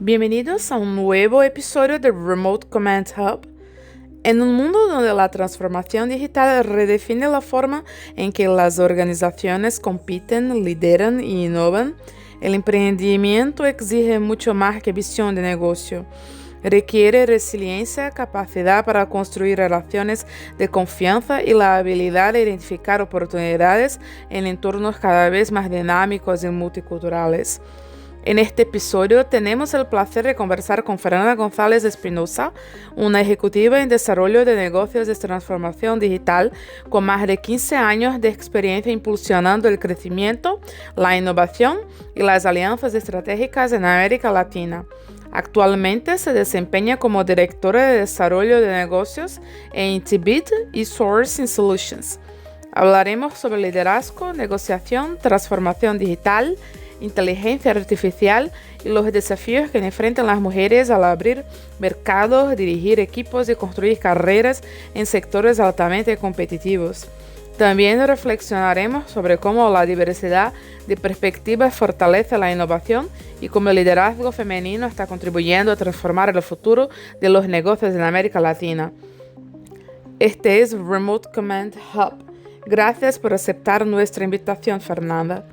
Bienvenidos a un nuevo episodio de Remote Command Hub. En un mundo donde la transformación digital redefine la forma en que las organizaciones compiten, lideran y innovan, el emprendimiento exige mucho más que visión de negocio. Requiere resiliencia, capacidad para construir relaciones de confianza y la habilidad de identificar oportunidades en entornos cada vez más dinámicos y multiculturales. En este episodio tenemos el placer de conversar con Fernanda González Espinosa, una ejecutiva en desarrollo de negocios de transformación digital con más de 15 años de experiencia impulsionando el crecimiento, la innovación y las alianzas estratégicas en América Latina. Actualmente se desempeña como directora de desarrollo de negocios en Tibit y Sourcing Solutions. Hablaremos sobre liderazgo, negociación, transformación digital, inteligencia artificial y los desafíos que enfrentan las mujeres al abrir mercados, dirigir equipos y construir carreras en sectores altamente competitivos. También reflexionaremos sobre cómo la diversidad de perspectivas fortalece la innovación y cómo el liderazgo femenino está contribuyendo a transformar el futuro de los negocios en América Latina. Este es Remote Command Hub. Gracias por aceptar nuestra invitación, Fernanda.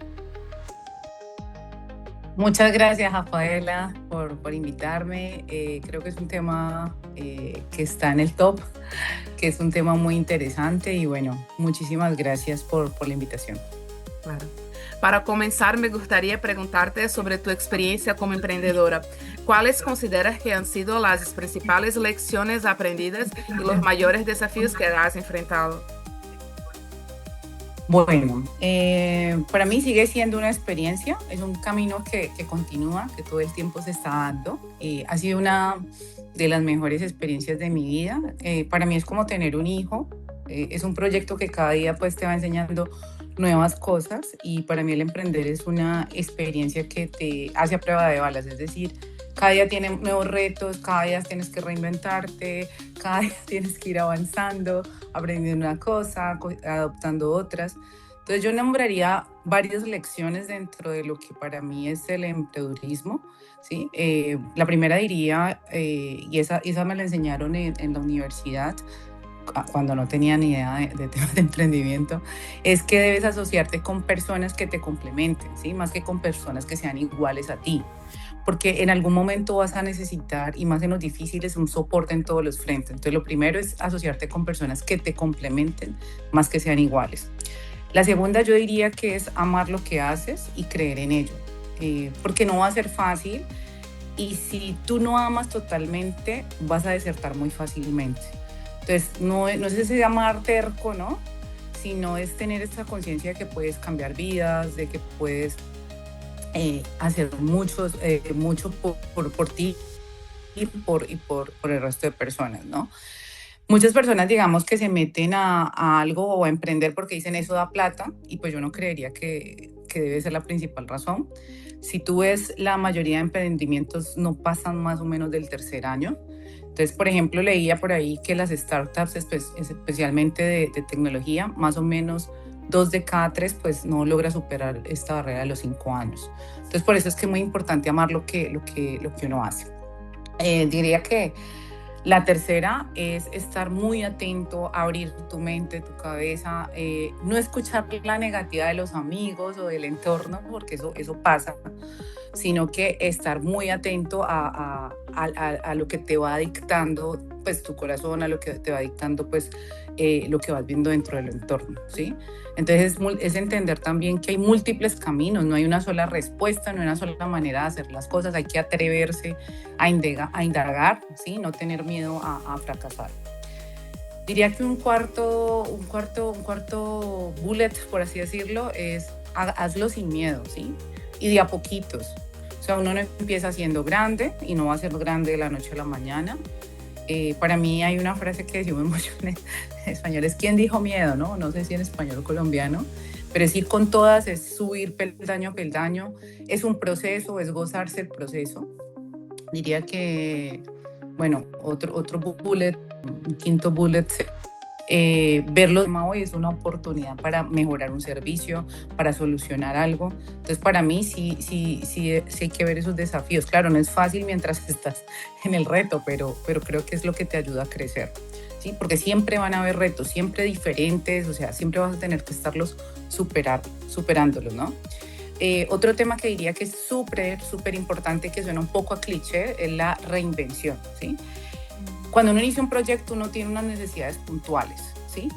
Muchas gracias, Rafaela, por invitarme. Creo que es un tema que está en el top, que es un tema muy interesante y bueno, muchísimas gracias por la invitación. Claro. Para comenzar, me gustaría preguntarte sobre tu experiencia como emprendedora. ¿Cuáles consideras que han sido las principales lecciones aprendidas y los mayores desafíos que has enfrentado? Bueno, para mí sigue siendo una experiencia, es un camino que continúa, que todo el tiempo se está dando. Ha sido una de las mejores experiencias de mi vida. Para mí es como tener un hijo, es un proyecto que cada día pues te va enseñando nuevas cosas y para mí el emprender es una experiencia que te hace a prueba de balas, es decir, cada día tiene nuevos retos, cada día tienes que reinventarte, cada día tienes que ir avanzando, aprendiendo una cosa, adoptando otras. Entonces yo nombraría varias lecciones dentro de lo que para mí es el emprendedurismo, ¿sí? La primera diría, y esa me la enseñaron en la universidad, cuando no tenía ni idea de temas de emprendimiento, es que debes asociarte con personas que te complementen, ¿sí? Más que con personas que sean iguales a ti, porque en algún momento vas a necesitar, y más en los difíciles, un soporte en todos los frentes. Entonces lo primero es asociarte con personas que te complementen, más que sean iguales. La segunda yo diría que es amar lo que haces y creer en ello, porque no va a ser fácil y si tú no amas totalmente vas a desertar muy fácilmente. Entonces, no es ese amar terco, ¿no? Sino es tener esta conciencia de que puedes cambiar vidas, de que puedes hacer mucho por ti y por el resto de personas, ¿no? Muchas personas, digamos, que se meten a algo o a emprender porque dicen eso da plata y pues yo no creería que debe ser la principal razón. Si tú ves, la mayoría de emprendimientos no pasan más o menos del tercer año. Entonces, por ejemplo, leía por ahí que las startups, especialmente de tecnología, más o menos 2 de cada 3 pues no logra superar esta barrera de los 5 años. Entonces, por eso es que es muy importante amar lo que uno hace. Diría que la tercera es estar muy atento, abrir tu mente, tu cabeza, no escuchar la negativa de los amigos o del entorno, porque eso pasa, sino que estar muy atento a lo que te va dictando pues tu corazón, a lo que te va dictando pues lo que vas viendo dentro del entorno, ¿sí? Entonces es entender también que hay múltiples caminos, no hay una sola respuesta, no hay una sola manera de hacer las cosas, hay que atreverse a indagar, ¿sí? No tener miedo a fracasar. Diría que un cuarto bullet, por así decirlo, es hazlo sin miedo, ¿sí? Y de a poquitos. O sea, uno no empieza siendo grande y no va a ser grande de la noche a la mañana. Para mí hay una frase que decimos mucho en español, es ¿quién dijo miedo? No sé si en español o colombiano, pero es ir con todas, es subir peldaño a peldaño, es un proceso, es gozarse el proceso. Diría que, bueno, otro bullet, un quinto bullet verlo hoy es una oportunidad para mejorar un servicio, para solucionar algo. Entonces, para mí sí hay que ver esos desafíos. Claro, no es fácil mientras estás en el reto, pero creo que es lo que te ayuda a crecer, ¿sí? Porque siempre van a haber retos, siempre diferentes, o sea, siempre vas a tener que estarlos superándolos, ¿no? Otro tema que diría que es súper importante, que suena un poco a cliché, es la reinvención, ¿sí? Cuando uno inicia un proyecto, uno tiene unas necesidades puntuales, ¿sí?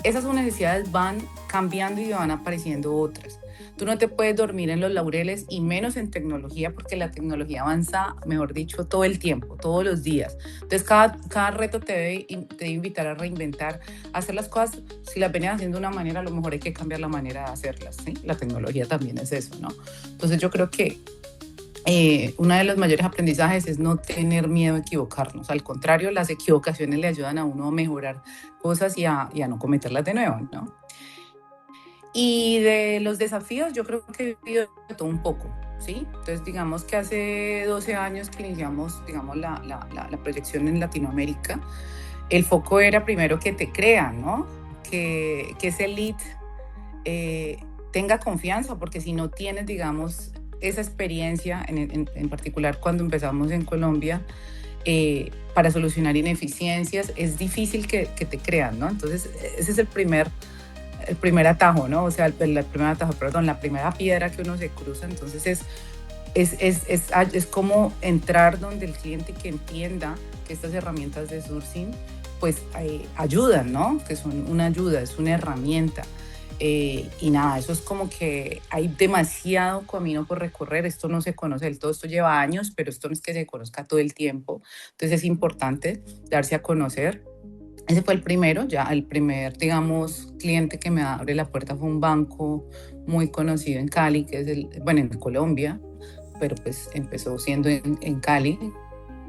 Esas necesidades van cambiando y van apareciendo otras. Tú no te puedes dormir en los laureles y menos en tecnología, porque la tecnología avanza, mejor dicho, todo el tiempo, todos los días. Entonces, cada reto te debe invitar a reinventar, a hacer las cosas. Si las venías haciendo de una manera, a lo mejor hay que cambiar la manera de hacerlas, ¿sí? La tecnología también es eso, ¿no? Entonces, yo creo que uno de los mayores aprendizajes es no tener miedo a equivocarnos. Al contrario, las equivocaciones le ayudan a uno a mejorar cosas y a no cometerlas de nuevo, ¿no? Y de los desafíos, yo creo que he vivido de todo un poco, ¿sí? Entonces, digamos que hace 12 años que iniciamos, digamos, la proyección en Latinoamérica, el foco era primero que te crean, ¿no? Que ese lead tenga confianza, porque si no tienes, digamos, esa experiencia, en particular cuando empezamos en Colombia, para solucionar ineficiencias, es difícil que te crean, ¿no? Entonces, ese es el primer atajo, ¿no? O sea, la primera piedra que uno se cruza. Entonces, es como entrar donde el cliente, que entienda que estas herramientas de sourcing, pues, ayudan, ¿no? Que son una ayuda, es una herramienta. Y nada, eso es como que hay demasiado camino por recorrer. Esto no se conoce del todo, esto lleva años, pero esto no es que se conozca todo el tiempo. Entonces es importante darse a conocer. Ese fue el primero, ya el primer, digamos, cliente que me abre la puerta fue un banco muy conocido en Cali, que es en Colombia, pero pues empezó siendo en Cali.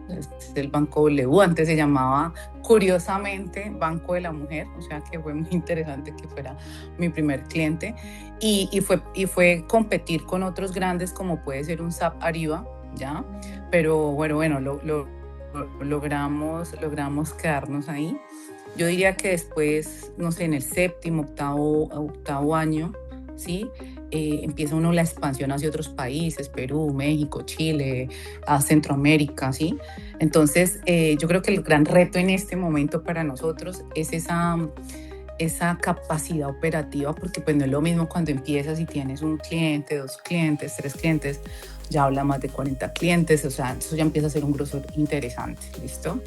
Es el Banco W, antes se llamaba, curiosamente, Banco de la Mujer, o sea que fue muy interesante que fuera mi primer cliente. Y fue competir con otros grandes, como puede ser un SAP Ariba, ¿ya? Pero bueno, logramos quedarnos ahí. Yo diría que después, no sé, en el séptimo, octavo año, ¿sí? Empieza uno la expansión hacia otros países, Perú, México, Chile, a Centroamérica, ¿sí? Entonces, yo creo que el gran reto en este momento para nosotros es esa capacidad operativa, porque pues no es lo mismo cuando empiezas y tienes un cliente, 2 clientes, 3 clientes, ya habla más de 40 clientes, o sea, eso ya empieza a ser un grosor interesante, ¿listo?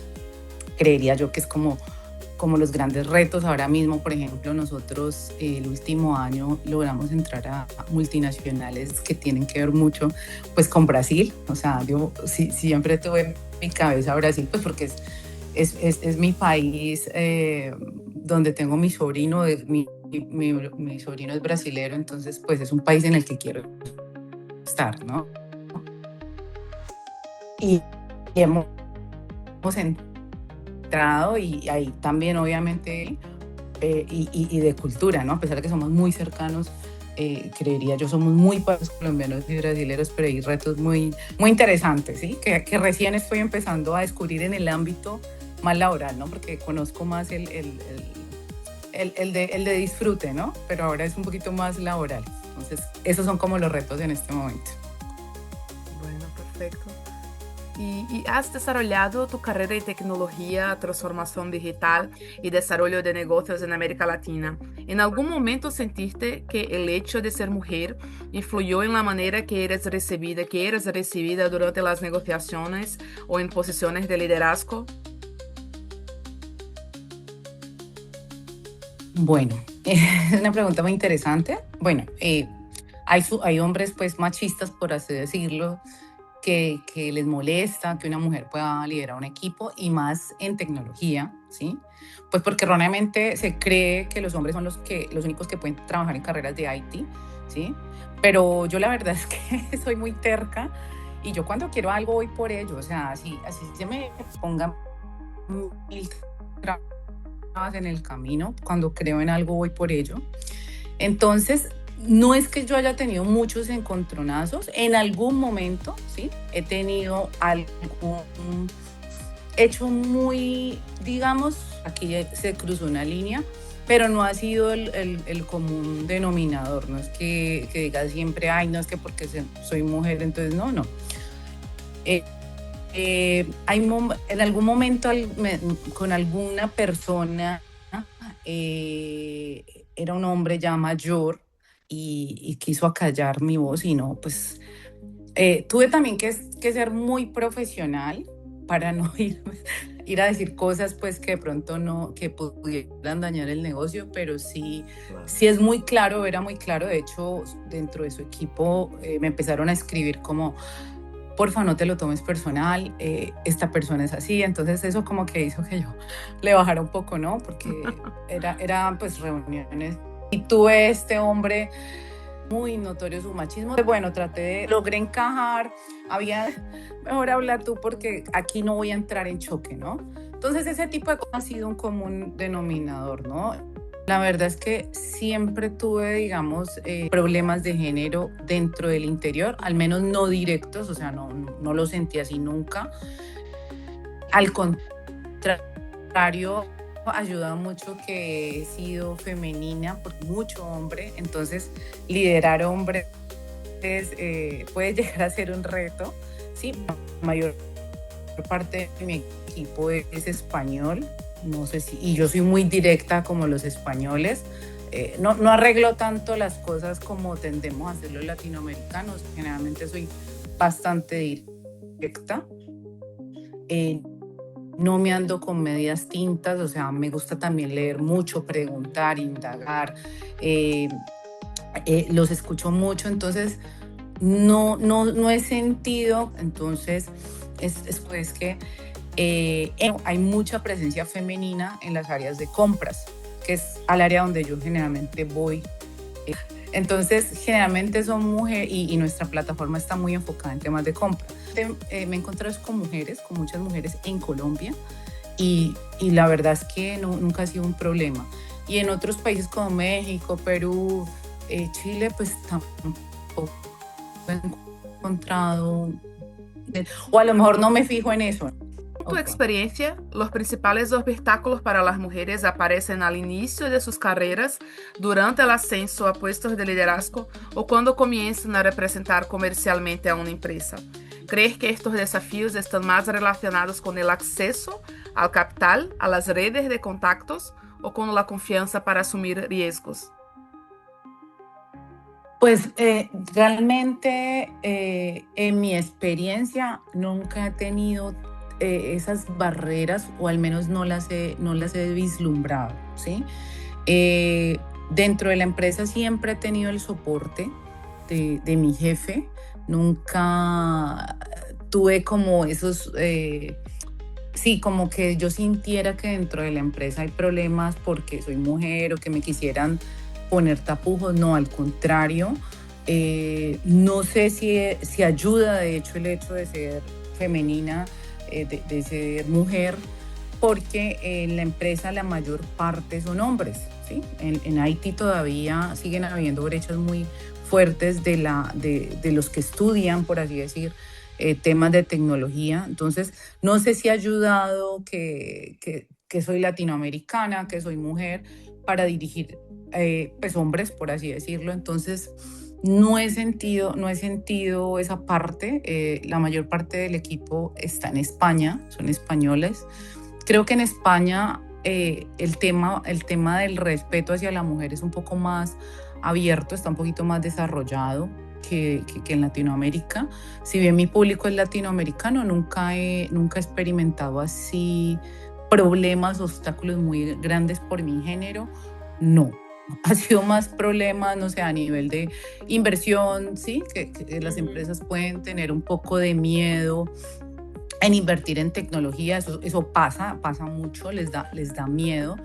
Creería yo que es como los grandes retos. Ahora mismo, por ejemplo, nosotros el último año logramos entrar a multinacionales que tienen que ver mucho pues con Brasil. O sea, yo siempre tuve en mi cabeza Brasil, pues porque es mi país, donde tengo mi sobrino, mi sobrino es brasilero, entonces pues es un país en el que quiero estar, ¿no? Y hemos entrado, y ahí también obviamente, y de cultura, ¿no? A pesar de que somos muy cercanos, creería yo, somos muy países colombianos y brasileros, pero hay retos muy interesantes, ¿sí? Que recién estoy empezando a descubrir en el ámbito más laboral, ¿no? Porque conozco más el de disfrute, ¿no? Pero ahora es un poquito más laboral. Entonces, esos son como los retos en este momento. Bueno, perfecto. Y has desarrollado tu carrera en tecnología, transformación digital y desarrollo de negocios en América Latina. ¿En algún momento sentiste que el hecho de ser mujer influyó en la manera que eres recibida durante las negociaciones o en posiciones de liderazgo? Bueno, es una pregunta muy interesante. Bueno, hay hombres pues machistas, por así decirlo, que les molesta que una mujer pueda liderar un equipo, y más en tecnología, ¿sí? Pues porque erróneamente se cree que los hombres son los únicos que pueden trabajar en carreras de IT, ¿sí? Pero yo la verdad es que soy muy terca, y yo cuando quiero algo voy por ello. O sea, así se me pongan mil trabas en el camino, cuando creo en algo voy por ello. Entonces, no es que yo haya tenido muchos encontronazos. En algún momento, sí, he tenido hecho muy, digamos, aquí se cruzó una línea, pero no ha sido el común denominador, no es que diga siempre, ay, no es que porque soy mujer, entonces no. Eh, en algún momento con alguna persona, era un hombre ya mayor y quiso acallar mi voz y no, pues tuve también que ser muy profesional para no ir a decir cosas pues que de pronto no, que pudieran dañar el negocio, pero sí, Claro. sí es muy claro, era muy claro. De hecho, dentro de su equipo me empezaron a escribir como, porfa, no te lo tomes personal, esta persona es así. Entonces eso como que hizo que yo le bajara un poco, ¿no? Porque era pues reuniones. Y tuve este hombre muy notorio su machismo. Bueno, logré encajar, mejor habla tú porque aquí no voy a entrar en choque, ¿no? Entonces ese tipo de cosas ha sido un común denominador, ¿no? La verdad es que siempre tuve, digamos, problemas de género dentro del interior, al menos no directos, o sea, no lo sentí así nunca. Al contrario, ayuda mucho que he sido femenina, porque mucho hombre, entonces liderar hombres puede llegar a ser un reto. Sí, la mayor parte de mi equipo es español, no sé si, y yo soy muy directa como los españoles. No arreglo tanto las cosas como tendemos a hacer los latinoamericanos. Generalmente soy bastante directa. No me ando con medias tintas, o sea, me gusta también leer mucho, preguntar, indagar. Los escucho mucho, entonces no he sentido, entonces es pues que hay mucha presencia femenina en las áreas de compras, que es al área donde yo generalmente voy. Entonces, generalmente son mujeres y nuestra plataforma está muy enfocada en temas de compra. Me he encontrado con muchas mujeres en Colombia y la verdad es que nunca ha sido un problema. Y en otros países como México, Perú, Chile, pues tampoco he encontrado, o a lo mejor no me fijo en eso. En tu experiencia, los principales obstáculos para las mujeres aparecen al inicio de sus carreras, durante el ascenso a puestos de liderazgo o cuando comienzan a representar comercialmente a una empresa. ¿Crees que estos desafíos están más relacionados con el acceso al capital, a las redes de contactos o con la confianza para asumir riesgos? Pues realmente en mi experiencia nunca he tenido esas barreras, o al menos no las he vislumbrado, ¿sí? Dentro de la empresa siempre he tenido el soporte de mi jefe, nunca tuve como esos, sí, como que yo sintiera que dentro de la empresa hay problemas porque soy mujer o que me quisieran poner tapujos, no, al contrario. No sé si ayuda, de hecho, el hecho de ser femenina, de ser mujer, porque en la empresa la mayor parte son hombres, ¿sí? En Haití todavía siguen habiendo brechas muy fuertes de los que estudian, por así decir, temas de tecnología. Entonces, no sé si ha ayudado que soy latinoamericana, que soy mujer, para dirigir pues hombres, por así decirlo. Entonces, no he sentido esa parte. La mayor parte del equipo está en España, son españoles. Creo que en España el tema del respeto hacia la mujer es un poco más abierto, está un poquito más desarrollado que en Latinoamérica. Si bien mi público es latinoamericano, nunca he experimentado así problemas, obstáculos muy grandes por mi género, no. Ha sido más problemas, no sé, a nivel de inversión, ¿sí? Que las empresas pueden tener un poco de miedo en invertir en tecnología. Eso pasa mucho, les da miedo,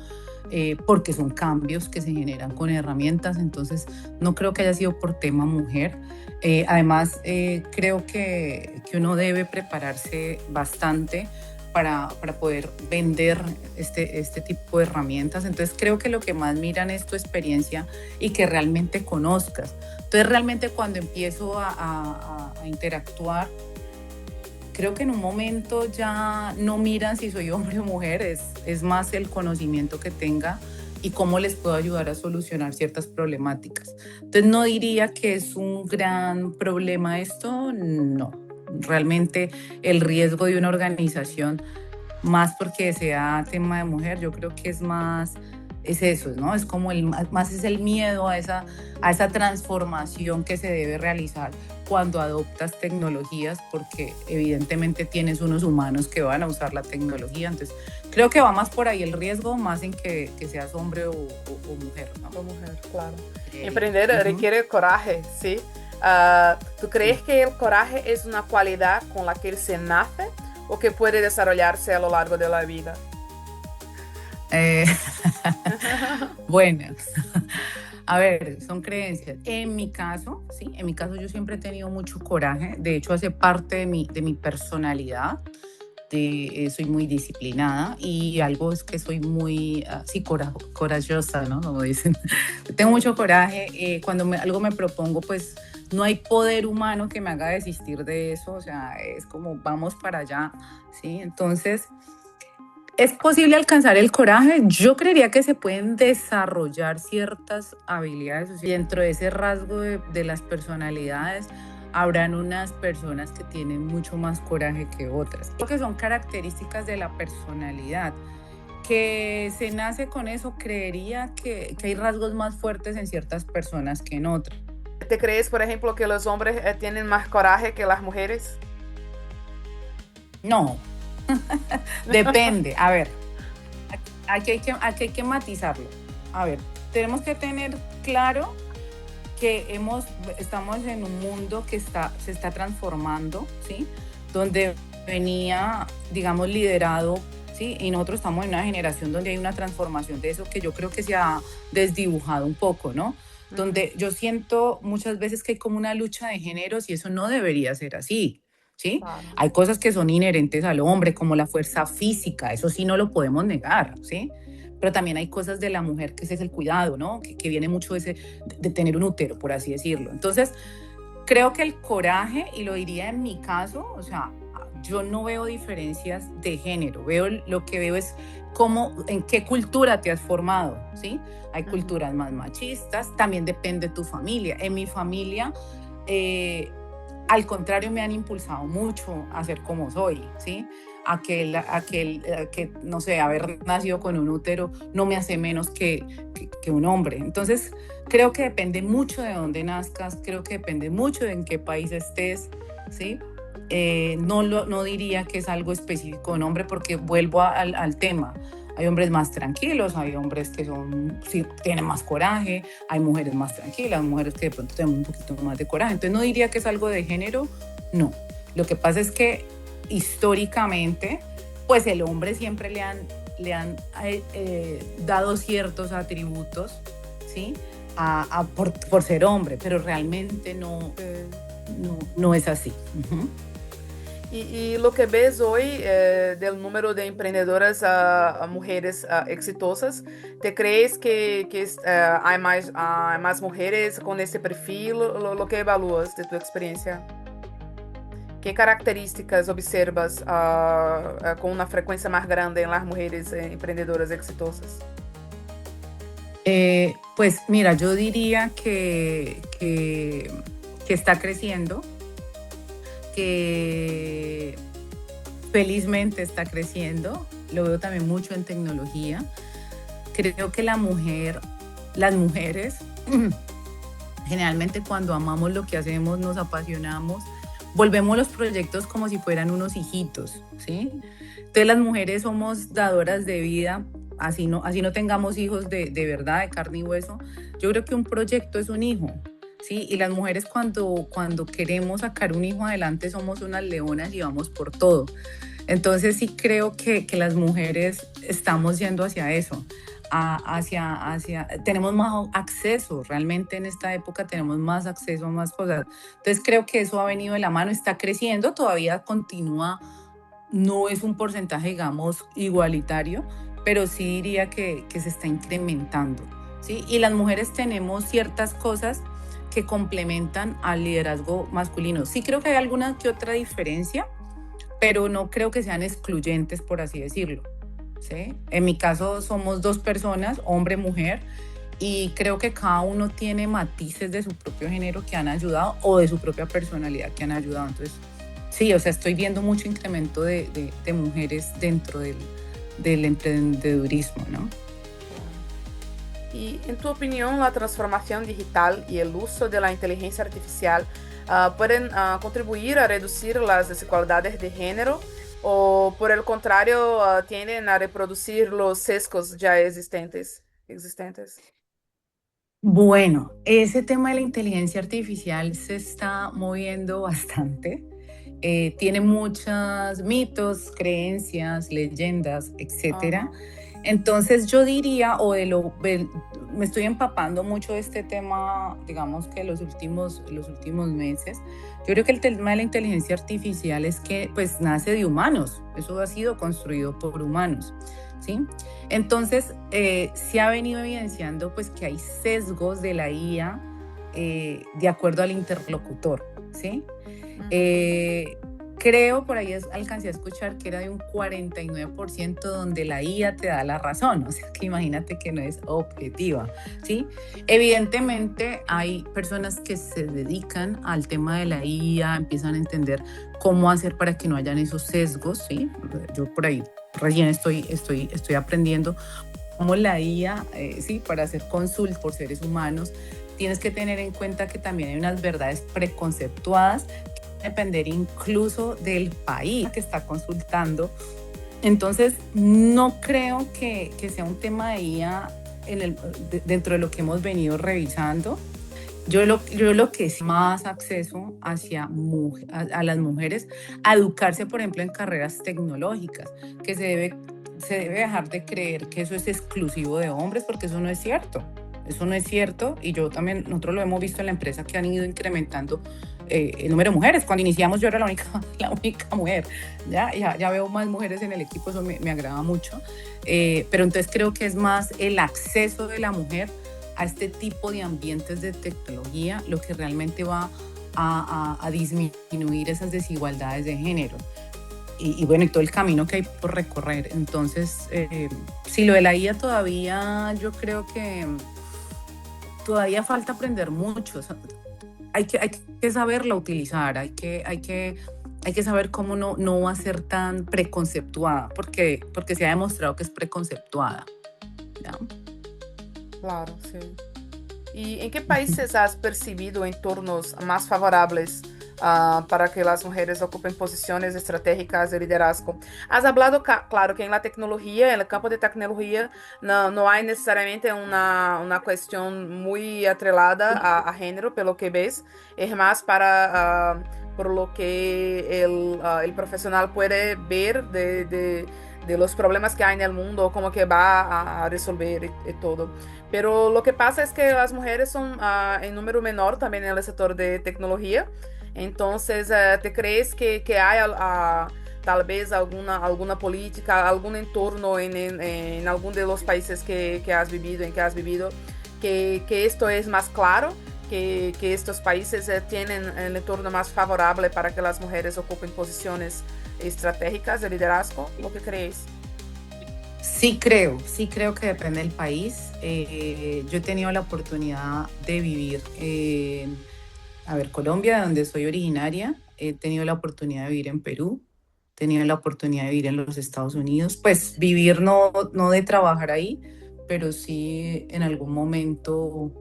porque son cambios que se generan con herramientas. Entonces, no creo que haya sido por tema mujer. Además, creo que uno debe prepararse bastante para poder vender este tipo de herramientas. Entonces creo que lo que más miran es tu experiencia y que realmente conozcas. Entonces realmente cuando empiezo a interactuar, creo que en un momento ya no miran si soy hombre o mujer, es más el conocimiento que tenga y cómo les puedo ayudar a solucionar ciertas problemáticas. Entonces no diría que es un gran problema esto, no. Realmente el riesgo de una organización, más porque sea tema de mujer, yo creo que es más, es eso, ¿no? Es como más es el miedo a esa transformación que se debe realizar cuando adoptas tecnologías, porque evidentemente tienes unos humanos que van a usar la tecnología. Entonces, creo que va más por ahí el riesgo, más en que seas hombre o mujer, ¿no? O mujer, claro. Eh, Emprender requiere coraje, ¿sí? ¿Tú crees que el coraje es una cualidad con la que se nace o que puede desarrollarse a lo largo de la vida? Bueno, a ver, son creencias. En mi caso, sí, en mi caso yo siempre he tenido mucho coraje. De hecho, hace parte de mi personalidad. Soy muy disciplinada y algo es que soy muy, sí, corajosa, ¿no? Como dicen. Tengo mucho coraje. Cuando algo me propongo, pues no hay poder humano que me haga desistir de eso. O sea, es como vamos para allá, ¿sí? Entonces, ¿es posible alcanzar el coraje? Yo creería que se pueden desarrollar ciertas habilidades. O sea, dentro de ese rasgo de las personalidades, habrán unas personas que tienen mucho más coraje que otras. Creo que son características de la personalidad. Que se nace con eso, creería que hay rasgos más fuertes en ciertas personas que en otras. ¿Te crees, por ejemplo, que los hombres tienen más coraje que las mujeres? No, depende. A ver, aquí hay que matizarlo. A ver, tenemos que tener claro que estamos en un mundo que se está transformando, ¿sí? Donde venía, digamos, liderado, ¿sí? Y nosotros estamos en una generación donde hay una transformación de eso que yo creo que se ha desdibujado un poco, ¿no? Donde yo siento muchas veces que hay como una lucha de géneros y eso no debería ser así, ¿sí? Claro. Hay cosas que son inherentes al hombre, como la fuerza física, eso sí no lo podemos negar, ¿sí? Pero también hay cosas de la mujer, que ese es el cuidado, ¿no? Que viene mucho de tener un útero, por así decirlo. Entonces, creo que el coraje, y lo diría en mi caso, o sea, yo no veo diferencias de género, lo que veo es en qué cultura te has formado, ¿sí? Hay culturas más machistas, también depende de tu familia. En mi familia, al contrario, me han impulsado mucho a ser como soy, ¿sí? Que, no sé, haber nacido con un útero no me hace menos que un hombre. Entonces, creo que depende mucho de dónde nazcas, creo que depende mucho de en qué país estés, ¿sí? No diría que es algo específico de un hombre, porque vuelvo al tema. Hay hombres más tranquilos, hay hombres que sí, tienen más coraje, hay mujeres más tranquilas, mujeres que de pronto tienen un poquito más de coraje. Entonces no diría que es algo de género, no. Lo que pasa es que históricamente, pues el hombre siempre le han dado ciertos atributos, ¿sí? Por ser hombre, pero realmente no es así. Uh-huh. Y lo que ves hoy del número de emprendedoras a mujeres exitosas, ¿te crees que hay más mujeres con ese perfil? Lo que evalúas de tu experiencia? ¿Qué características observas con una frecuencia más grande en las mujeres emprendedoras exitosas? Pues mira, yo diría que está creciendo, que felizmente está creciendo. Lo veo también mucho en tecnología. Creo que las mujeres, generalmente cuando amamos lo que hacemos, nos apasionamos, volvemos los proyectos como si fueran unos hijitos, ¿sí? Entonces las mujeres somos dadoras de vida, así no tengamos hijos de verdad, de carne y hueso. Yo creo que un proyecto es un hijo, ¿sí? Y las mujeres cuando queremos sacar un hijo adelante somos unas leonas y vamos por todo. Entonces sí creo que las mujeres estamos yendo hacia eso. Tenemos más acceso, realmente en esta época tenemos más acceso a más cosas. Entonces creo que eso ha venido de la mano, está creciendo, todavía continúa, no es un porcentaje, digamos, igualitario, pero sí diría que se está incrementando, ¿sí? Y las mujeres tenemos ciertas cosas que complementan al liderazgo masculino. Sí creo que hay alguna que otra diferencia, pero no creo que sean excluyentes, por así decirlo, ¿sí? En mi caso somos dos personas, hombre, mujer, y creo que cada uno tiene matices de su propio género que han ayudado o de su propia personalidad que han ayudado. Entonces, sí, o sea, estoy viendo mucho incremento de mujeres dentro del emprendedurismo, ¿no? Y en tu opinión, la transformación digital y el uso de la inteligencia artificial pueden contribuir a reducir las desigualdades de género o por el contrario tienden a reproducir los sesgos ya existentes? Bueno, ese tema de la inteligencia artificial se está moviendo bastante. Tiene muchos mitos, creencias, leyendas, etcétera. Ajá. Entonces yo diría, me estoy empapando mucho de este tema, digamos que los últimos meses. Yo creo que el tema de la inteligencia artificial es que pues nace de humanos, eso ha sido construido por humanos, ¿sí? Entonces se ha venido evidenciando pues que hay sesgos de la IA de acuerdo al interlocutor, ¿sí? Eh, Creo, por ahí alcancé a escuchar que era de un 49% donde la IA te da la razón, o sea que imagínate que no es objetiva, ¿sí? Evidentemente hay personas que se dedican al tema de la IA, empiezan a entender cómo hacer para que no hayan esos sesgos, ¿sí? Yo por ahí recién estoy aprendiendo cómo la IA, sí, para hacer consultas por seres humanos, tienes que tener en cuenta que también hay unas verdades preconceptuadas depender incluso del país que está consultando. Entonces, no creo que sea un tema de IA dentro de lo que hemos venido revisando. Yo lo que es más acceso hacia a las mujeres a educarse, por ejemplo, en carreras tecnológicas, que se debe dejar de creer que eso es exclusivo de hombres, porque eso no es cierto. Eso no es cierto y nosotros lo hemos visto en la empresa que han ido incrementando el número de mujeres. Cuando iniciamos yo era la única mujer, ya veo más mujeres en el equipo, eso me agrada mucho, pero entonces creo que es más el acceso de la mujer a este tipo de ambientes de tecnología lo que realmente va a disminuir esas desigualdades de género. Y bueno, y todo el camino que hay por recorrer. Entonces, si lo de la IA todavía, yo creo que todavía falta aprender mucho. O sea, hay que saberla utilizar, hay que saber cómo no va a ser tan preconceptuada, porque se ha demostrado que es preconceptuada, ¿ya? Claro, sí. ¿Y en qué países has percibido entornos más favorables para que las mujeres ocupen posiciones estratégicas de liderazgo? Has hablado, claro, que en la tecnología, en el campo de tecnología, no hay necesariamente una cuestión muy atrelada a género, pelo que ves, es más para, por lo que el profesional puede ver de los problemas que hay en el mundo, cómo que va a resolver y todo. Pero lo que pasa es que las mujeres son en número menor también en el sector de tecnología. Entonces, ¿te crees que hay tal vez alguna política, algún entorno en algún de los países que has vivido, que esto es más claro, que estos países tienen el entorno más favorable para que las mujeres ocupen posiciones estratégicas de liderazgo? ¿Lo que crees? Sí creo que depende del país. Yo he tenido la oportunidad de vivir en, Colombia, de donde soy originaria. He tenido la oportunidad de vivir en Perú. He tenido la oportunidad de vivir en los Estados Unidos. Pues vivir no de trabajar ahí, pero sí en algún momento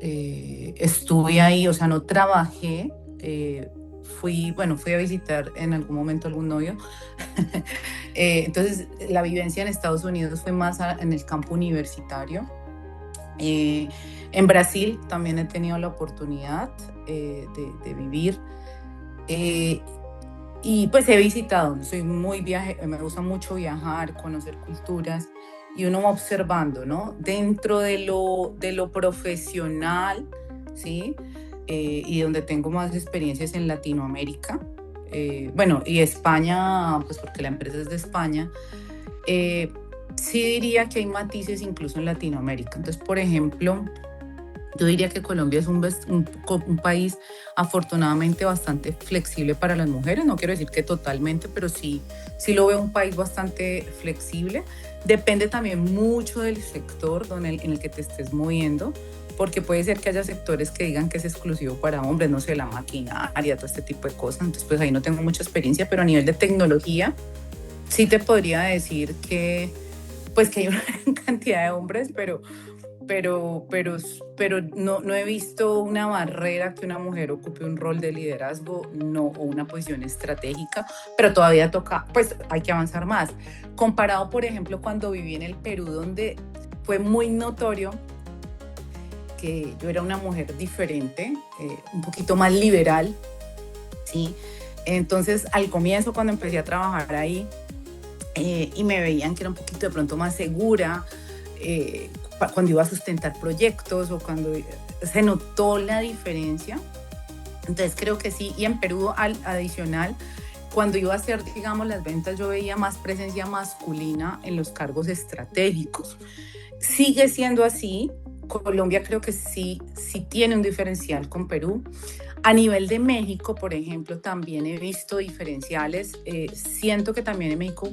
estuve ahí, o sea, no trabajé. Fui a visitar en algún momento algún novio. Entonces, la vivencia en Estados Unidos fue más en el campo universitario. En Brasil también he tenido la oportunidad de vivir. Y pues he visitado, me gusta mucho viajar, conocer culturas, y uno va observando, ¿no? Dentro de lo profesional, ¿sí? Y donde tengo más experiencias en Latinoamérica, y España, pues porque la empresa es de España, sí diría que hay matices incluso en Latinoamérica. Entonces, por ejemplo, Yo diría que Colombia es un país afortunadamente bastante flexible para las mujeres. No quiero decir que totalmente, pero sí lo veo un país bastante flexible. Depende también mucho del sector en el que te estés moviendo, porque puede ser que haya sectores que digan que es exclusivo para hombres, no sé, la maquinaria, todo este tipo de cosas. Entonces, pues ahí no tengo mucha experiencia, pero a nivel de tecnología, sí te podría decir que, pues que hay una gran cantidad de hombres, pero, pero, pero no he visto una barrera que una mujer ocupe un rol de liderazgo, no, o una posición estratégica, pero todavía toca, pues hay que avanzar más. Comparado, por ejemplo, cuando viví en el Perú, donde fue muy notorio que yo era una mujer diferente, un poquito más liberal, ¿sí? Entonces, al comienzo, cuando empecé a trabajar ahí, y me veían que era un poquito de pronto más segura, cuando iba a sustentar proyectos o cuando se notó la diferencia. Entonces creo que sí, y en Perú adicional, cuando iba a hacer, digamos, las ventas, yo veía más presencia masculina en los cargos estratégicos. Sigue siendo así. Colombia creo que sí tiene un diferencial con Perú. A nivel de México, por ejemplo, también he visto diferenciales. Siento que también en México,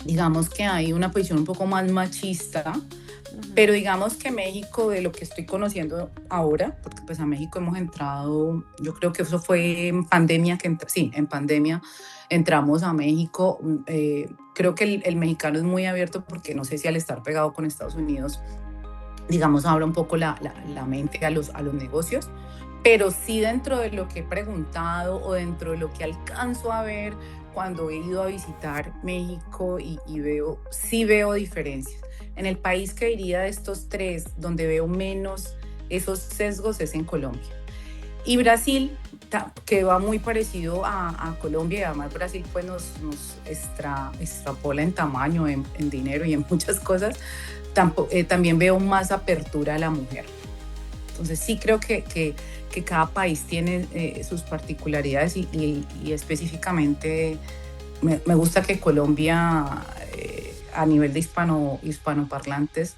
digamos que hay una posición un poco más machista, pero digamos que México, de lo que estoy conociendo ahora, porque pues a México hemos entrado, yo creo que eso fue en pandemia, en pandemia entramos a México. Creo que el mexicano es muy abierto porque no sé si al estar pegado con Estados Unidos, digamos, abre un poco la mente a los negocios, pero sí dentro de lo que he preguntado o dentro de lo que alcanzo a ver cuando he ido a visitar México y sí veo diferencias. En el país que diría de estos tres, donde veo menos esos sesgos, es en Colombia. Y Brasil, que va muy parecido a Colombia, y además Brasil pues nos extrapola en tamaño, en dinero y en muchas cosas. También veo más apertura a la mujer. Entonces sí creo que cada país tiene sus particularidades y específicamente me gusta que Colombia, a nivel de hispanoparlantes,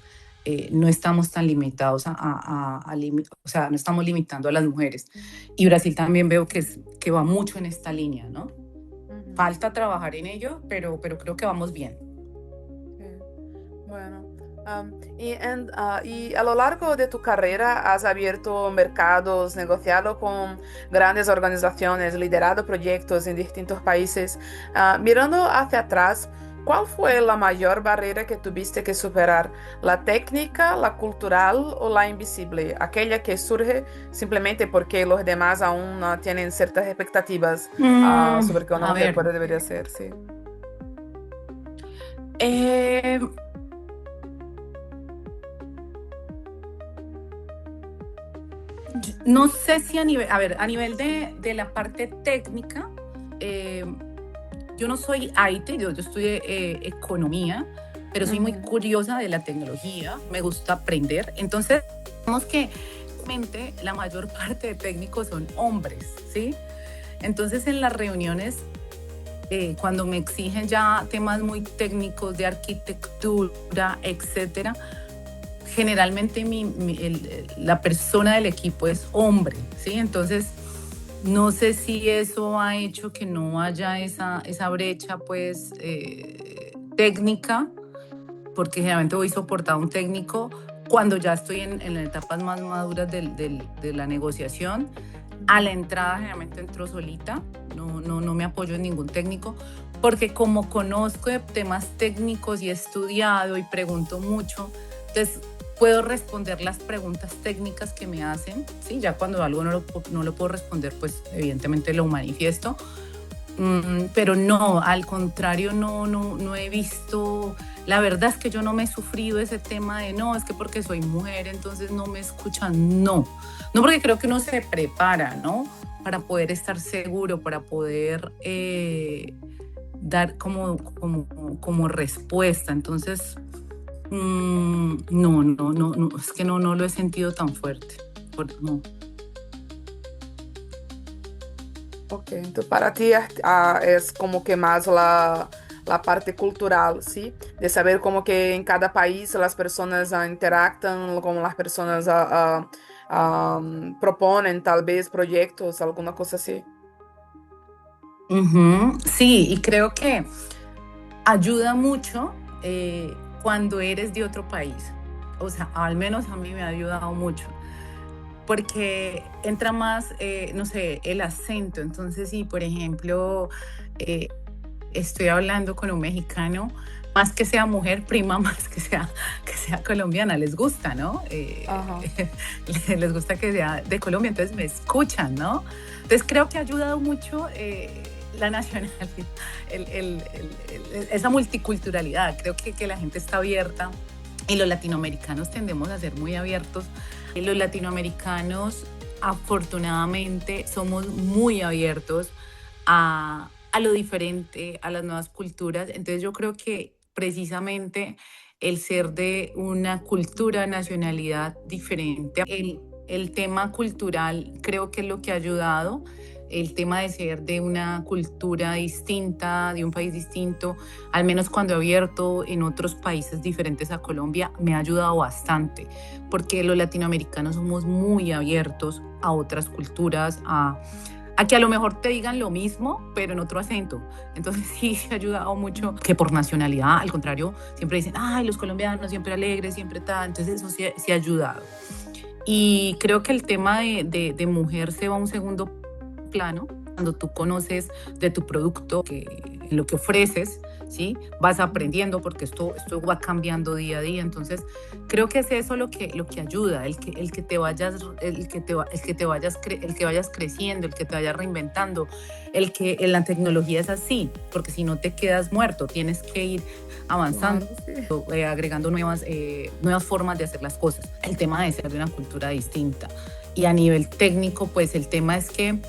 no estamos tan limitados o sea, no estamos limitando a las mujeres. Y Brasil también veo que va mucho en esta línea, ¿no? Falta trabajar en ello, pero creo que vamos bien. Bueno. Y a lo largo de tu carrera has abierto mercados, negociado con grandes organizaciones, liderado proyectos en distintos países. Mirando hacia atrás, ¿cuál fue la mayor barrera que tuviste que superar? ¿La técnica, la cultural o la invisible? Aquella que surge simplemente porque los demás aún tienen ciertas expectativas sobre qué una mujer debería ser, sí. No sé si a nivel de la parte técnica, yo no soy IT, yo estudié economía, pero soy muy curiosa de la tecnología, me gusta aprender. Entonces, digamos que la mayor parte de técnicos son hombres, ¿sí? Entonces, en las reuniones, cuando me exigen ya temas muy técnicos de arquitectura, etcétera, generalmente la persona del equipo es hombre, ¿sí? Entonces, no sé si eso ha hecho que no haya esa brecha, pues, técnica, porque generalmente voy soportado a un técnico cuando ya estoy en las etapas más maduras de la negociación. A la entrada generalmente entro solita, no me apoyo en ningún técnico, porque como conozco de temas técnicos y he estudiado y pregunto mucho, entonces puedo responder las preguntas técnicas que me hacen, ¿sí? Ya cuando algo no lo puedo responder, pues evidentemente lo manifiesto. Pero no, al contrario, no he visto. La verdad es que yo no me he sufrido ese tema de no, es que porque soy mujer, entonces no me escuchan. No, porque creo que uno se prepara, ¿no? Para poder estar seguro, para poder dar como respuesta. Entonces, no, es que no lo he sentido tan fuerte. No. Ok, entonces para ti es como que más la parte cultural, ¿sí? De saber como que en cada país las personas interactúan, como las personas proponen tal vez proyectos, alguna cosa así. Ujú, sí, y creo que ayuda mucho cuando eres de otro país. O sea, al menos a mí me ha ayudado mucho. Porque entra más, no sé, el acento. Entonces, si por ejemplo eh, estoy hablando con un mexicano, más que sea mujer, prima, más que sea colombiana, les gusta, ¿no? Ajá. Les gusta que sea de Colombia, entonces me escuchan, ¿no? Entonces creo que ha ayudado mucho la nacionalidad, esa multiculturalidad. Creo que la gente está abierta y los latinoamericanos tendemos a ser muy abiertos. Los latinoamericanos, afortunadamente, somos muy abiertos a lo diferente, a las nuevas culturas. Entonces yo creo que precisamente el ser de una cultura, nacionalidad diferente, el tema cultural creo que es lo que ha ayudado, el tema de ser de una cultura distinta, de un país distinto, al menos cuando he abierto en otros países diferentes a Colombia, me ha ayudado bastante, porque los latinoamericanos somos muy abiertos a otras culturas, a que a lo mejor te digan lo mismo, pero en otro acento. Entonces sí, se ha ayudado mucho, que por nacionalidad, al contrario, siempre dicen, ay, los colombianos siempre alegres, siempre tal. Entonces eso sí ha ayudado. Y creo que el tema de mujer se va a un segundo plano cuando tú conoces de tu producto, lo que ofreces, ¿sí? Vas aprendiendo porque esto va cambiando día a día. Entonces, creo que es eso lo que ayuda, el que te vayas, el que vayas creciendo, el que te vayas reinventando, el que en la tecnología es así, porque si no te quedas muerto, tienes que ir avanzando, Claro, sí. agregando nuevas formas de hacer las cosas. El tema de ser de una cultura distinta. Y a nivel técnico, pues el tema es que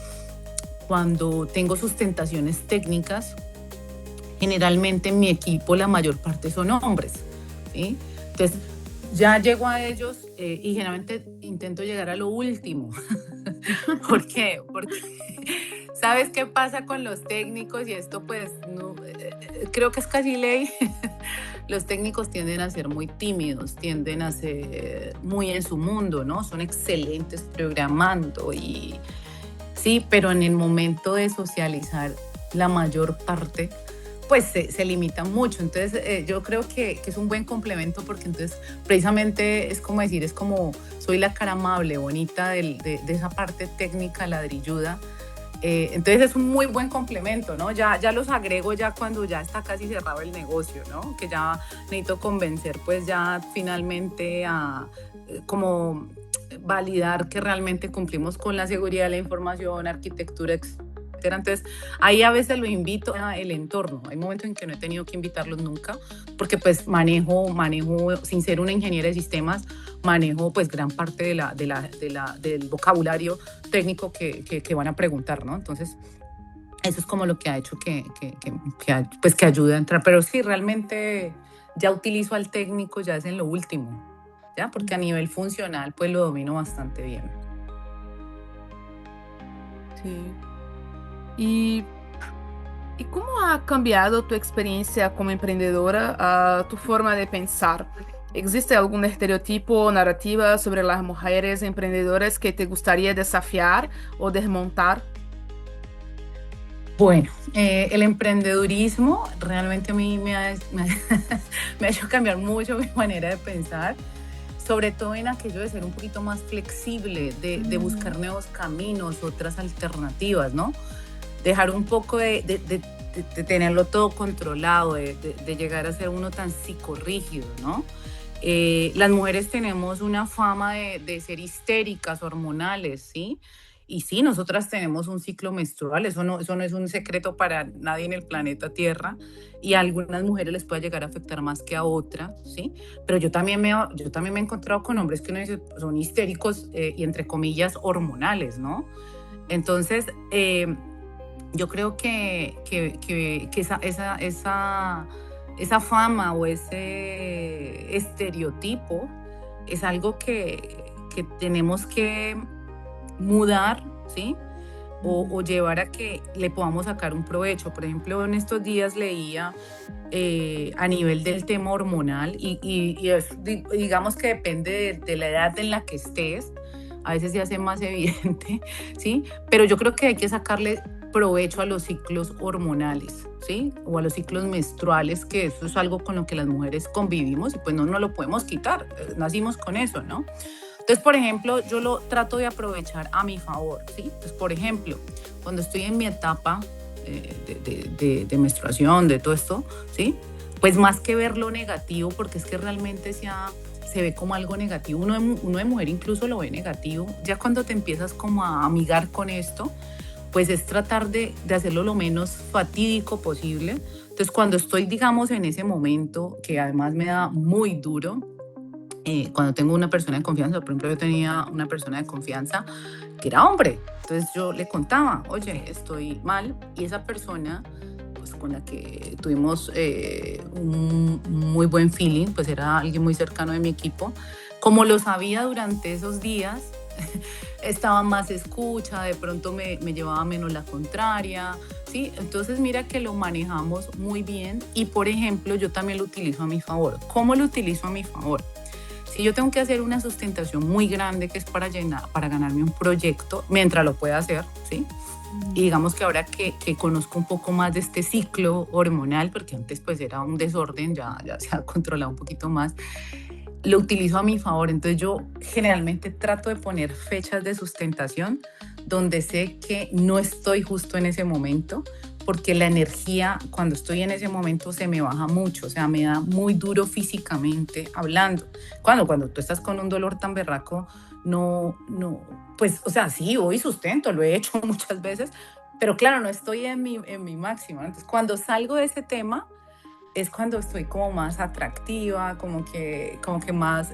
cuando tengo sustentaciones técnicas, generalmente en mi equipo la mayor parte son hombres, ¿sí? Entonces, ya llego a ellos y generalmente intento llegar a lo último. ¿Por qué? Porque ¿sabes qué pasa con los técnicos? Y esto pues no, creo que es casi ley. Los técnicos tienden a ser muy tímidos, tienden a ser muy en su mundo, ¿no? Son excelentes programando y sí, pero en el momento de socializar la mayor parte pues se limita mucho. Entonces yo creo que es un buen complemento porque entonces precisamente es como decir, es como soy la cara amable, bonita de esa parte técnica ladrilluda. Entonces es un muy buen complemento, ¿no? Ya los agrego ya cuando ya está casi cerrado el negocio, ¿no? Que ya necesito convencer pues ya finalmente a como validar que realmente cumplimos con la seguridad de la información, arquitectura, etcétera. Entonces, ahí a veces lo invito a el entorno. Hay momentos en que no he tenido que invitarlos nunca, porque pues manejo, sin ser una ingeniera de sistemas, manejo pues gran parte del vocabulario técnico que van a preguntar, ¿no? Entonces, eso es como lo que ha hecho pues, que ayude a entrar. Pero sí, realmente ya utilizo al técnico, ya es en lo último, ¿ya? Porque a nivel funcional, pues lo domino bastante bien. Sí. ¿Y, ¿Y cómo ha cambiado tu experiencia como emprendedora a tu forma de pensar? ¿Existe algún estereotipo o narrativa sobre las mujeres emprendedoras que te gustaría desafiar o desmontar? Bueno, el emprendedurismo realmente a mí me ha hecho cambiar mucho mi manera de pensar, sobre todo en aquello de ser un poquito más flexible, de buscar nuevos caminos, otras alternativas, ¿no? Dejar un poco de tenerlo todo controlado, de llegar a ser uno tan psicorrígido, ¿no? Las mujeres tenemos una fama de ser histéricas, hormonales, ¿sí? Y sí, nosotras tenemos un ciclo menstrual, eso no es un secreto para nadie en el planeta Tierra, y a algunas mujeres les puede llegar a afectar más que a otras, ¿sí? Pero yo también yo también me he encontrado con hombres que uno dice, son histéricos y entre comillas hormonales, ¿no? Entonces, yo creo que esa fama o ese estereotipo es algo que tenemos que mudar, ¿sí? o llevar a que le podamos sacar un provecho. Por ejemplo, en estos días leía a nivel del tema hormonal digamos que depende de la edad en la que estés, a veces se hace más evidente, ¿sí? Pero yo creo que hay que sacarle provecho a los ciclos hormonales, ¿sí? O a los ciclos menstruales, que eso es algo con lo que las mujeres convivimos y pues no lo podemos quitar, nacimos con eso, ¿no? Entonces, por ejemplo, yo lo trato de aprovechar a mi favor, ¿sí? Pues, por ejemplo, cuando estoy en mi etapa de menstruación, de todo esto, ¿sí? Pues más que ver lo negativo, porque es que realmente se ve como algo negativo, uno de mujer incluso lo ve negativo, ya cuando te empiezas como a amigar con esto, pues es tratar de hacerlo lo menos fatídico posible. Entonces, cuando estoy, digamos, en ese momento, que además me da muy duro, cuando tengo una persona de confianza, por ejemplo, yo tenía una persona de confianza que era hombre, entonces yo le contaba, oye, estoy mal, y esa persona, pues con la que tuvimos un muy buen feeling, pues era alguien muy cercano de mi equipo, como lo sabía durante esos días, estaba más escucha, de pronto me llevaba menos la contraria, ¿sí? Entonces mira que lo manejamos muy bien y, por ejemplo, yo también lo utilizo a mi favor. ¿Cómo lo utilizo a mi favor? Si yo tengo que hacer una sustentación muy grande que es para ganarme un proyecto, mientras lo pueda hacer, ¿sí? Y digamos que ahora que conozco un poco más de este ciclo hormonal, porque antes pues era un desorden, ya se ha controlado un poquito más, lo utilizo a mi favor. Entonces yo generalmente trato de poner fechas de sustentación donde sé que no estoy justo en ese momento, porque la energía cuando estoy en ese momento se me baja mucho, o sea, me da muy duro físicamente hablando. Cuando tú estás con un dolor tan berraco, no, pues, o sea, sí, hoy sustento, lo he hecho muchas veces, pero claro, no estoy en mi máxima. Entonces, cuando salgo de ese tema, es cuando estoy como más atractiva, como que más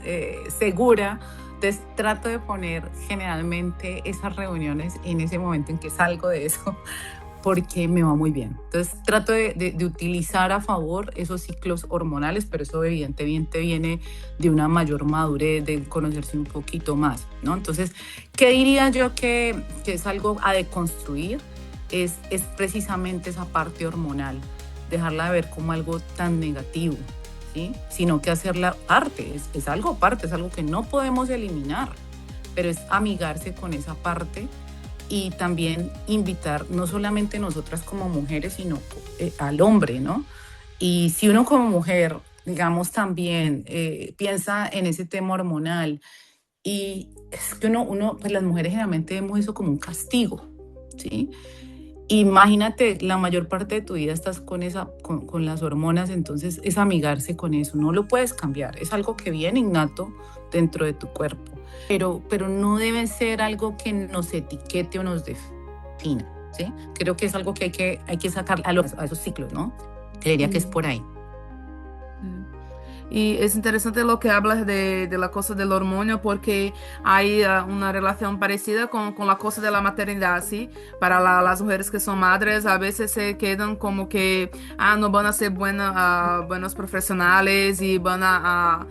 segura. Entonces trato de poner generalmente esas reuniones en ese momento en que salgo de eso, porque me va muy bien. Entonces trato de utilizar a favor esos ciclos hormonales, pero eso evidentemente viene de una mayor madurez, de conocerse un poquito más, ¿no? Entonces, ¿qué diría yo que es algo a deconstruir? Es precisamente esa parte hormonal, dejarla de ver como algo tan negativo, ¿sí? Sino que hacerla parte, es algo parte, es algo que no podemos eliminar, pero es amigarse con esa parte y también invitar no solamente nosotras como mujeres, sino al hombre, ¿no? Y si uno como mujer, digamos, también piensa en ese tema hormonal, y es que pues las mujeres generalmente vemos eso como un castigo, ¿sí? Imagínate, la mayor parte de tu vida estás con las hormonas, entonces es amigarse con eso, no lo puedes cambiar, es algo que viene innato dentro de tu cuerpo, pero no debe ser algo que nos etiquete o nos defina, ¿sí? Creo que es algo que hay que sacar a esos ciclos, ¿no? Creería que es por ahí. Y es interesante lo que hablas de la cosa del hormonio porque hay una relación parecida con la cosa de la maternidad, ¿sí? Para las mujeres que son madres, a veces se quedan como que no van a ser buenos profesionales y van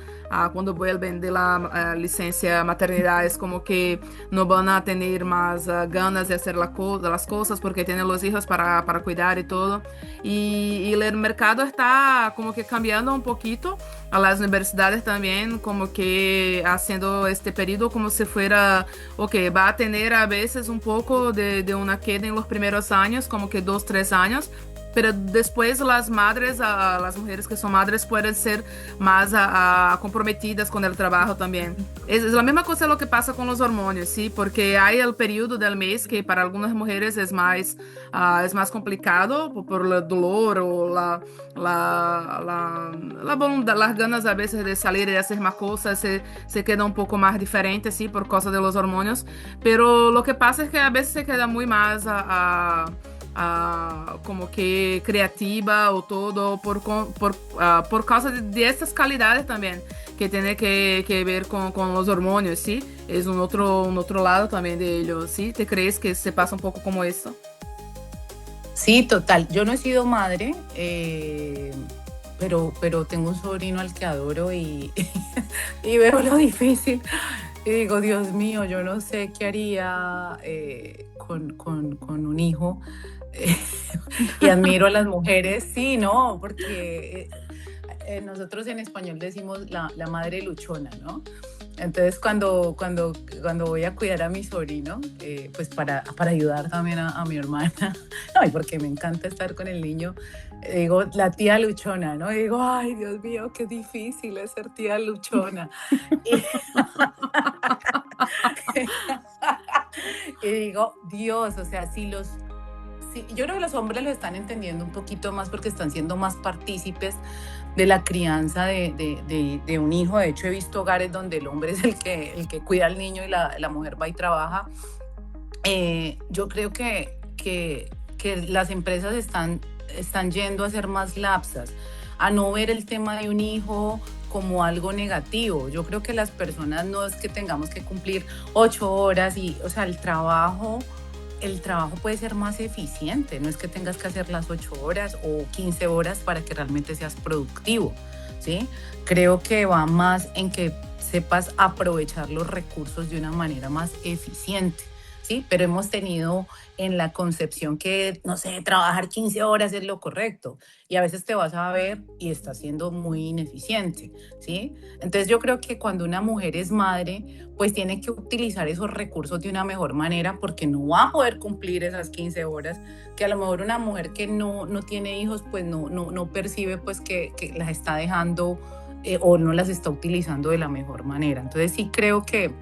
cuando vuelven de la licencia maternidad es como que no van a tener más ganas de hacer las cosas porque tienen los hijos para cuidar y todo. Y el mercado está como que cambiando un poquito. A las universidades también como que haciendo este periodo como si fuera, ok, va a tener a veces un poco de una queda en los primeros años, como que 2, 3 años, pero después las madres, las mujeres que son madres pueden ser más comprometidas con el trabajo también. Es la misma cosa lo que pasa con los hormonios, ¿sí? Porque hay el periodo del mes que para algunas mujeres es más complicado por el dolor o la voluntad, las ganas a veces de salir y de hacer más cosas se queda un poco más diferente, ¿sí? Por causa de los hormonios. Pero lo que pasa es que a veces se queda muy más como que creativa o todo por causa de estas calidades también que tiene que ver con los hormonios, ¿sí? Es un otro lado también de ello, ¿sí? ¿Te crees que se pasa un poco como esto? Sí, total. Yo no he sido madre, pero tengo un sobrino al que adoro y veo lo difícil Y digo, Dios mío, yo no sé qué haría con un hijo. eh, y admiro a las mujeres, sí, ¿no? Porque nosotros en español decimos la madre luchona, ¿no? Entonces, cuando voy a cuidar a mi sobrino, pues para ayudar también a mi hermana, no, y porque me encanta estar con el niño, digo, la tía luchona, ¿no? Y digo, ay, Dios mío, qué difícil es ser tía luchona. Y, y digo, Dios, o sea, sí, yo creo que los hombres lo están entendiendo un poquito más porque están siendo más partícipes de la crianza de un hijo. De hecho, he visto hogares donde el hombre es el que cuida al niño y la mujer va y trabaja. Yo creo que las empresas están yendo a ser más lapsas, a no ver el tema de un hijo como algo negativo. Yo creo que las personas no es que tengamos que cumplir 8 horas y, o sea, el trabajo puede ser más eficiente, no es que tengas que hacer las 8 horas o 15 horas para que realmente seas productivo, ¿sí? Creo que va más en que sepas aprovechar los recursos de una manera más eficiente, ¿sí? Pero hemos tenido en la concepción que, no sé, trabajar 15 horas es lo correcto y a veces te vas a ver y está siendo muy ineficiente, ¿sí? Entonces yo creo que cuando una mujer es madre, pues tiene que utilizar esos recursos de una mejor manera porque no va a poder cumplir esas 15 horas, que a lo mejor una mujer que no tiene hijos, pues no percibe pues que las está dejando o no las está utilizando de la mejor manera. Entonces sí creo que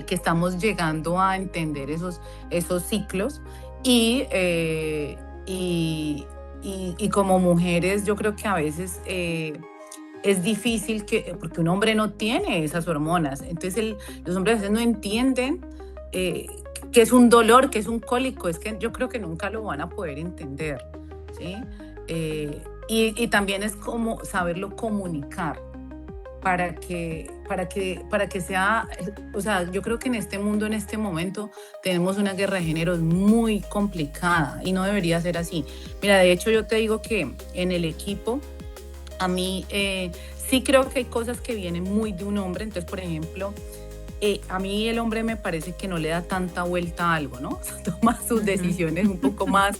estamos llegando a entender esos ciclos y, y como mujeres yo creo que a veces es difícil porque un hombre no tiene esas hormonas, entonces los hombres a veces no entienden eh, que es un dolor, que es un cólico, es que yo creo que nunca lo van a poder entender, ¿sí? Y también es como saberlo comunicar para que sea, o sea, yo creo que en este mundo, en este momento, tenemos una guerra de géneros muy complicada y no debería ser así. Mira, de hecho yo te digo que en el equipo, a mí sí creo que hay cosas que vienen muy de un hombre, entonces, por ejemplo, a mí el hombre me parece que no le da tanta vuelta a algo, ¿no? Toma sus decisiones un poco más,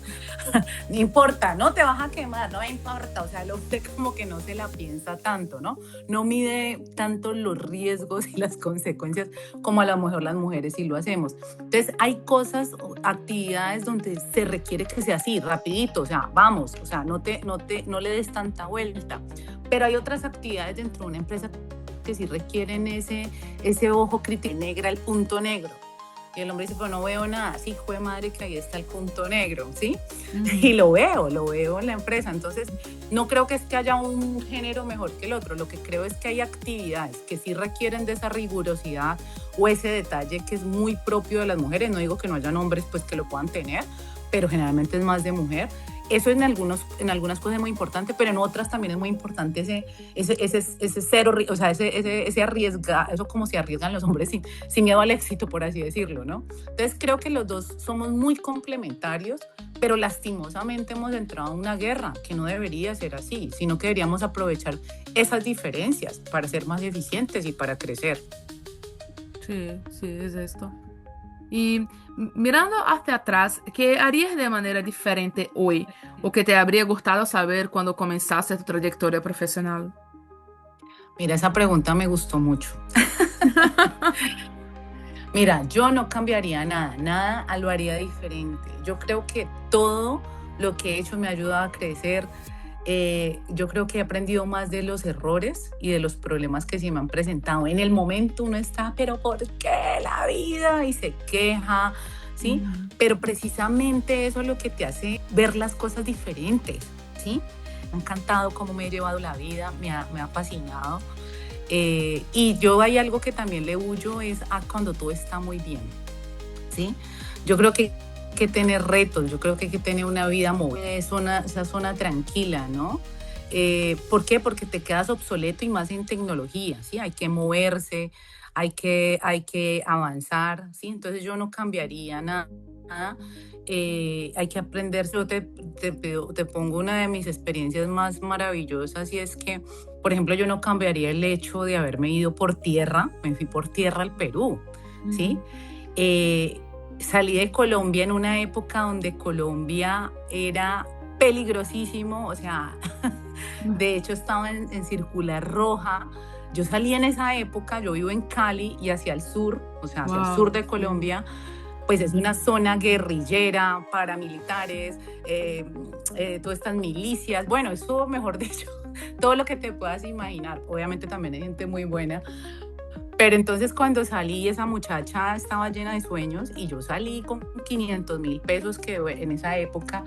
no importa, no te vas a quemar, no importa, o sea, el hombre como que no se la piensa tanto, ¿no? No mide tanto los riesgos y las consecuencias como a lo mejor las mujeres sí lo hacemos. Entonces, hay cosas, actividades donde se requiere que sea así, rapidito, o sea, vamos, o sea, no le des tanta vuelta. Pero hay otras actividades dentro de una empresa que sí requieren ese ojo crítico, negra, el punto negro. Y el hombre dice, pero no veo nada. Sí, hijo de madre, que ahí está el punto negro, ¿sí? Y lo veo en la empresa. Entonces, no creo que es que haya un género mejor que el otro. Lo que creo es que hay actividades que sí requieren de esa rigurosidad o ese detalle que es muy propio de las mujeres. No digo que no hayan hombres pues que lo puedan tener, pero generalmente es más de mujer. Eso en algunas cosas es muy importante, pero en otras también es muy importante ese cero, o sea, ese arriesgar, eso como se arriesgan los hombres sin miedo al éxito, por así decirlo, ¿no? Entonces creo que los dos somos muy complementarios, pero lastimosamente hemos entrado en una guerra que no debería ser así, sino que deberíamos aprovechar esas diferencias para ser más eficientes y para crecer. Sí, sí, es esto. Y mirando hacia atrás, ¿qué harías de manera diferente hoy? ¿O que te habría gustado saber cuando comenzaste tu trayectoria profesional? Mira, esa pregunta me gustó mucho. Mira, yo no cambiaría nada lo haría diferente. Yo creo que todo lo que he hecho me ha ayudado a crecer. Yo creo que he aprendido más de los errores y de los problemas que se me han presentado. En el momento uno está, pero ¿por qué la vida? Y se queja, ¿sí? Pero precisamente eso es lo que te hace ver las cosas diferentes, ¿sí? Me ha encantado cómo me he llevado la vida, me ha fascinado. Y yo hay algo que también le huyo es a cuando todo está muy bien, ¿sí? Yo creo que hay que tener retos, yo creo que hay que tener una vida movida, esa zona tranquila, ¿no? ¿Por qué? Porque te quedas obsoleto y más en tecnología, ¿sí? Hay que moverse, hay que avanzar, ¿sí? Entonces yo no cambiaría nada. Hay que aprender. Yo te pongo una de mis experiencias más maravillosas y es que, por ejemplo, yo no cambiaría el hecho de haberme ido por tierra, me fui por tierra al Perú, ¿sí? Salí de Colombia en una época donde Colombia era peligrosísimo, o sea, de hecho estaba en circular roja. Yo salí en esa época, yo vivo en Cali y hacia el sur, o sea, hacia el sur de Colombia, pues es una zona guerrillera, paramilitares, todas estas milicias, bueno, eso mejor dicho, todo lo que te puedas imaginar. Obviamente también hay gente muy buena, pero entonces cuando salí, esa muchacha estaba llena de sueños y yo salí con 500.000 pesos, que en esa época,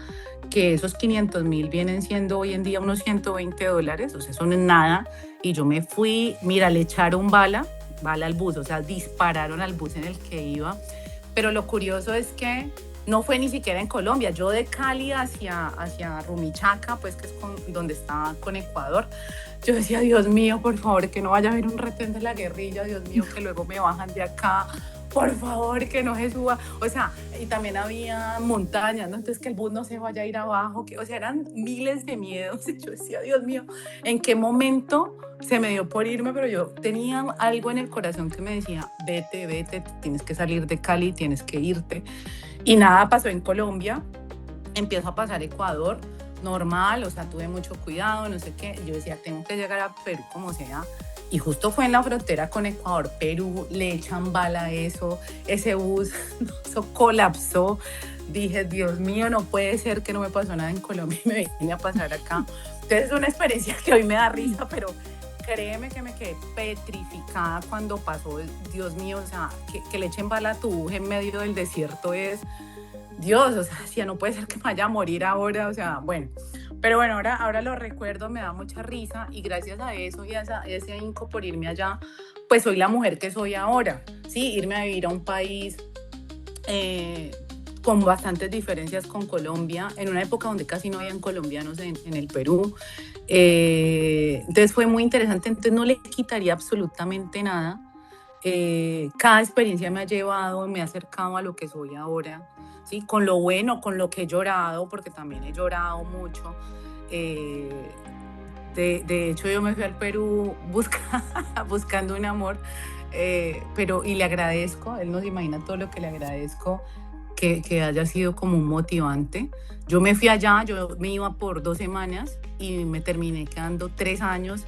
que esos 500.000 vienen siendo hoy en día unos $120, o sea, eso no es nada. Y yo me fui, mira, le echaron bala al bus, o sea, dispararon al bus en el que iba. Pero lo curioso es que no fue ni siquiera en Colombia. Yo de Cali hacia Rumichaca, pues que es donde está con Ecuador, yo decía, Dios mío, por favor, que no vaya a haber un retén de la guerrilla, Dios mío, que luego me bajan de acá, por favor, que no se suba. O sea, y también había montañas, ¿no? Entonces que el bus no se vaya a ir abajo, o sea, eran miles de miedos. Y yo decía, Dios mío, ¿en qué momento se me dio por irme? Pero yo tenía algo en el corazón que me decía, vete, tienes que salir de Cali, tienes que irte. Y nada, pasó en Colombia, empiezo a pasar Ecuador, normal, o sea, tuve mucho cuidado, no sé qué. Yo decía, tengo que llegar a Perú como sea. Y justo fue en la frontera con Ecuador, Perú, le echan bala a eso, ese bus, eso colapsó. Dije, Dios mío, no puede ser que no me pasó nada en Colombia y me vine a pasar acá. Entonces es una experiencia que hoy me da risa, pero créeme que me quedé petrificada cuando pasó. Dios mío, o sea, que le echen bala a tu bus en medio del desierto es, Dios, o sea, ya no puede ser que me vaya a morir ahora, o sea, bueno. Pero bueno, ahora lo recuerdo, me da mucha risa y gracias a eso y a ese ahínco por irme allá, pues soy la mujer que soy ahora, ¿sí? Irme a vivir a un país con bastantes diferencias con Colombia, en una época donde casi no habían colombianos en el Perú. Entonces fue muy interesante, entonces no le quitaría absolutamente nada. Cada experiencia me ha llevado, me ha acercado a lo que soy ahora, ¿sí? Con lo bueno, con lo que he llorado, porque también he llorado mucho. De hecho, yo me fui al Perú buscando un amor, y le agradezco, él no se imagina todo lo que le agradezco, que haya sido como un motivante. Yo me fui allá, yo me iba por 2 semanas y me terminé quedando 3 años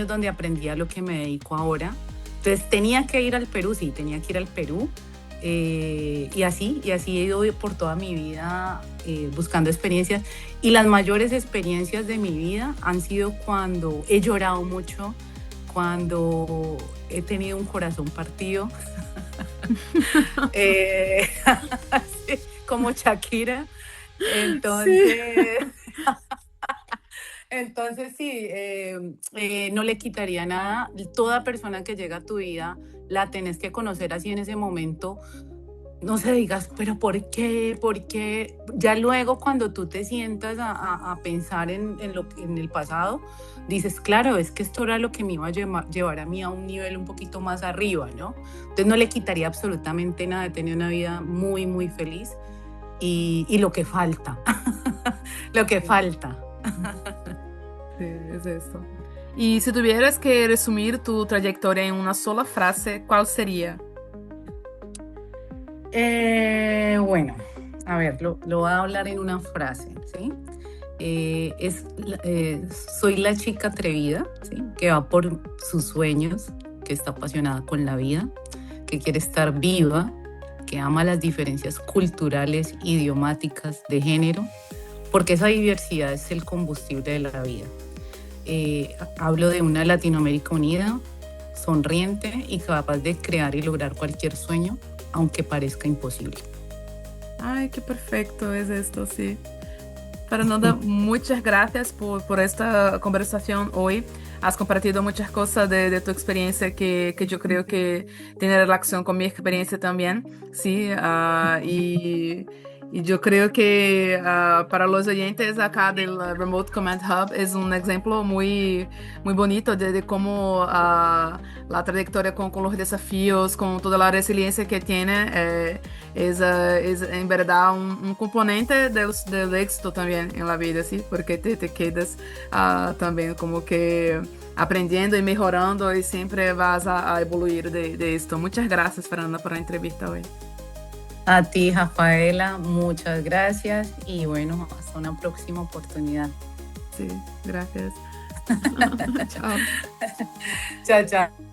donde aprendí a lo que me dedico ahora. Entonces tenía que ir al Perú, sí, tenía que ir al Perú. Y así he ido por toda mi vida buscando experiencias. Y las mayores experiencias de mi vida han sido cuando he llorado mucho, cuando he tenido un corazón partido, como Shakira. Entonces... Sí. Entonces sí, no le quitaría nada. Toda persona que llega a tu vida la tenés que conocer así en ese momento. No se digas, pero ¿por qué? ¿Por qué? Ya luego cuando tú te sientas a pensar en el pasado, dices, claro, es que esto era lo que me iba a llevar a mí a un nivel un poquito más arriba, ¿no? Entonces no le quitaría absolutamente nada. He tenido una vida muy, muy feliz y lo que falta, lo que falta. Sí, es eso. Y si tuvieras que resumir tu trayectoria en una sola frase, ¿cuál sería? Bueno, a ver, lo voy a hablar en una frase, ¿sí? Soy la chica atrevida, ¿sí? Que va por sus sueños, que está apasionada con la vida, que quiere estar viva, que ama las diferencias culturales, idiomáticas, de género, porque esa diversidad es el combustible de la vida. Hablo de una Latinoamérica unida, sonriente y capaz de crear y lograr cualquier sueño, aunque parezca imposible. Ay, qué perfecto es esto, sí. Fernanda, muchas gracias por esta conversación hoy. Has compartido muchas cosas de tu experiencia que yo creo que tiene relación con mi experiencia también, sí. Y yo creo que para los oyentes acá del Remote Command Hub es un ejemplo muy, muy bonito de cómo la trayectoria con los desafíos, con toda la resiliencia que tiene, es en verdad un componente del éxito también en la vida, ¿sí? Porque te quedas también como que aprendiendo y mejorando y siempre vas a evoluir de esto. Muchas gracias, Fernanda, por la entrevista hoy. A ti, Rafaela, muchas gracias y bueno, hasta una próxima oportunidad. Sí, gracias. Chao. Chao, chao.